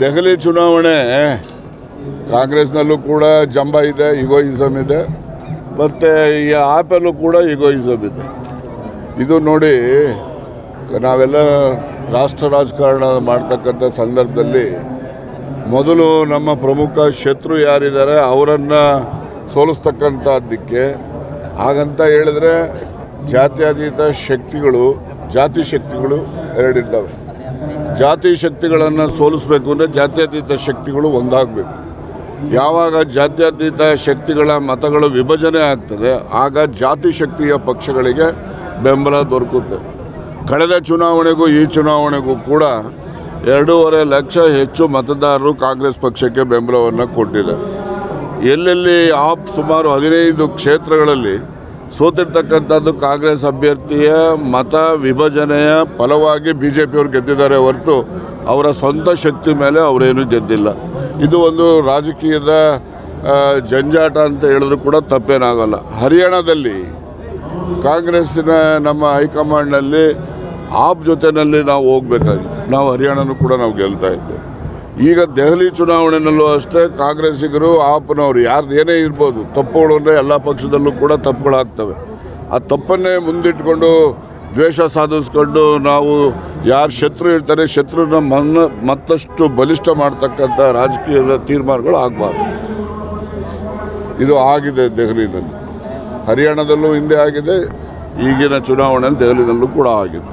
ದೆಹಲಿ ಚುನಾವಣೆ ಕಾಂಗ್ರೆಸ್ನಲ್ಲೂ ಕೂಡ ಜಂಬ ಇದೆ, ಈಗೋಯಿಸಮ್ ಇದೆ, ಮತ್ತು ಈ ಆಪಲ್ಲೂ ಕೂಡ ಈಗೋಯಿಸಮ್ ಇದೆ. ಇದು ನೋಡಿ, ನಾವೆಲ್ಲ ರಾಷ್ಟ್ರ ರಾಜಕಾರಣ ಮಾಡ್ತಕ್ಕಂಥ ಸಂದರ್ಭದಲ್ಲಿ ಮೊದಲು ನಮ್ಮ ಪ್ರಮುಖ ಶತ್ರು ಯಾರಿದ್ದಾರೆ ಅವರನ್ನು ಸೋಲಿಸ್ತಕ್ಕಂಥದ್ದಕ್ಕೆ. ಹಾಗಂತ ಹೇಳಿದ್ರೆ ಜಾತ್ಯತೀತ ಶಕ್ತಿಗಳು, ಜಾತಿ ಶಕ್ತಿಗಳು ಎರಡಿದ್ದಾವೆ. ಜಾತಿ ಶಕ್ತಿಗಳನ್ನು ಸೋಲಿಸಬೇಕು ಅಂದರೆ ಜಾತ್ಯತೀತ ಶಕ್ತಿಗಳು ಒಂದಾಗಬೇಕು. ಯಾವಾಗ ಜಾತ್ಯತೀತ ಶಕ್ತಿಗಳ ಮತಗಳು ವಿಭಜನೆ ಆಗ್ತದೆ ಆಗ ಜಾತಿ ಶಕ್ತಿಯ ಪಕ್ಷಗಳಿಗೆ ಬೆಂಬಲ ದೊರಕುತ್ತೆ. ಕಳೆದ ಚುನಾವಣೆಗೂ ಈ ಚುನಾವಣೆಗೂ ಕೂಡ 2.5 ಲಕ್ಷ ಹೆಚ್ಚು ಮತದಾರರು ಕಾಂಗ್ರೆಸ್ ಪಕ್ಷಕ್ಕೆ ಬೆಂಬಲವನ್ನು ಕೊಟ್ಟಿದ್ದಾರೆ. ಎಲ್ಲೆಲ್ಲಿ ಆಪ್ ಸುಮಾರು 15 ಕ್ಷೇತ್ರಗಳಲ್ಲಿ ಸೋತಿರ್ತಕ್ಕಂಥದ್ದು ಕಾಂಗ್ರೆಸ್ ಅಭ್ಯರ್ಥಿಯ ಮತ ವಿಭಜನೆಯ ಫಲವಾಗಿ BJPಯವರು ಗೆದ್ದಿದ್ದಾರೆ ಹೊರತು ಅವರ ಸ್ವಂತ ಶಕ್ತಿ ಮೇಲೆ ಅವರೇನು ಗೆದ್ದಿಲ್ಲ. ಇದು ಒಂದು ರಾಜಕೀಯದ ಜಂಜಾಟ ಅಂತ ಹೇಳಿದ್ರು ಕೂಡ ತಪ್ಪೇನಾಗಲ್ಲ. ಹರಿಯಾಣದಲ್ಲಿ ಕಾಂಗ್ರೆಸ್ಸಿನ ನಮ್ಮ ಹೈಕಮಾಂಡ್ನಲ್ಲಿ ಆಪ್ ಜೊತೆಯಲ್ಲಿ ನಾವು ಹೋಗಬೇಕಾಗಿತ್ತು. ನಾವು ಹರಿಯಾಣನೂ ಕೂಡ ನಾವು ಗೆಲ್ತಾ ಇದ್ದೇವೆ. ಈಗ ದೆಹಲಿ ಚುನಾವಣೆಯಲ್ಲೂ ಅಷ್ಟೇ ಕಾಂಗ್ರೆಸ್ಸಿಗರು ಆಪ್ನವರು ಯಾರ್ದು ಏನೇ ಇರ್ಬೋದು, ತಪ್ಪುಗಳು ಅಂದರೆ ಎಲ್ಲ ಪಕ್ಷದಲ್ಲೂ ಕೂಡ ತಪ್ಪುಗಳಾಗ್ತವೆ. ಆ ತಪ್ಪನ್ನೇ ಮುಂದಿಟ್ಕೊಂಡು ದ್ವೇಷ ಸಾಧಿಸ್ಕೊಂಡು ನಾವು ಯಾರು ಶತ್ರು ಇರ್ತಾರೆ ಶತ್ರುನ ಮತ್ತಷ್ಟು ಬಲಿಷ್ಠ ಮಾಡ್ತಕ್ಕಂಥ ರಾಜಕೀಯದ ತೀರ್ಮಾನಗಳು ಆಗಬಾರ್ದು. ಇದು ಆಗಿದೆ ದೆಹಲಿನಲ್ಲಿ, ಹರಿಯಾಣದಲ್ಲೂ ಹಿಂದೆ ಆಗಿದೆ, ಈಗಿನ ಚುನಾವಣೆಯಲ್ಲಿ ದೆಹಲಿನಲ್ಲೂ ಕೂಡ ಆಗಿದೆ.